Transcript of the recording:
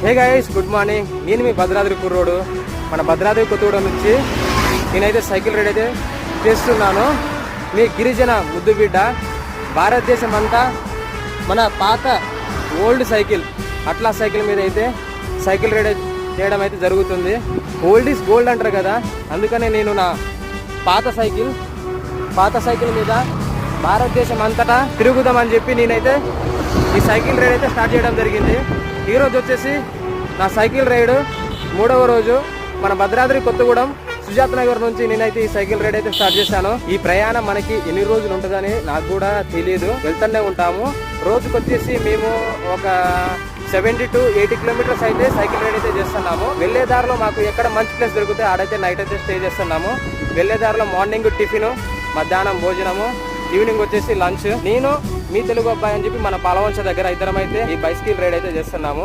Hey guys, good morning. నేను మీ భద్రాద్రి కుర్రోడు. మన భద్రాద్రి కొత్తగూడెం నుంచి నేనైతే సైకిల్ రైడ్ అయితే చేస్తున్నాను. మీ గిరిజన ముద్దు బిడ్డ. భారతదేశం అంతా మన పాత ఓల్డ్ సైకిల్ అట్లా సైకిల్ మీద అయితే సైకిల్ రైడ్ చేయడం అయితే జరుగుతుంది. ఓల్డ్ ఈజ్ గోల్డ్ అంటారు కదా, అందుకనే నేను నా పాత సైకిల్ మీద భారతదేశం అంతటా తిరుగుదామని చెప్పి నేనైతే ఈ సైకిల్ రైడ్ అయితే స్టార్ట్ చేయడం జరిగింది. ఈరోజు వచ్చేసి నా సైకిల్ రైడ్ 3వ రోజు. మన భద్రాద్రి కొత్తగూడెం సుజాత నగర్ నుంచి నేనైతే ఈ సైకిల్ రైడ్ అయితే స్టార్ట్ చేశాను. ఈ ప్రయాణం మనకి ఎన్ని రోజులు ఉంటుందని నాకు కూడా తెలియదు, వెళ్తూనే ఉంటాము. రోజుకి వచ్చేసి మేము ఒక 70 to 80 కిలోమీటర్స్ అయితే సైకిల్ రైడ్ అయితే చేస్తున్నాము. వెళ్లే దారిలో మాకు ఎక్కడ మంచి ప్లేస్ దొరికితే ఆడైతే నైట్ అయితే స్టే చేస్తున్నాము. వెళ్లే దారిలో మార్నింగ్ టిఫిన్, మధ్యాహ్నం భోజనము, ఈవినింగ్ వచ్చేసి లంచ్. నేను మీ తెలుగు అబ్బాయి అని చెప్పి మన పాలవంచ దగ్గర ఇద్దరం అయితే ఈ బైసికల్ రైడ్ అయితే చేస్తున్నాము.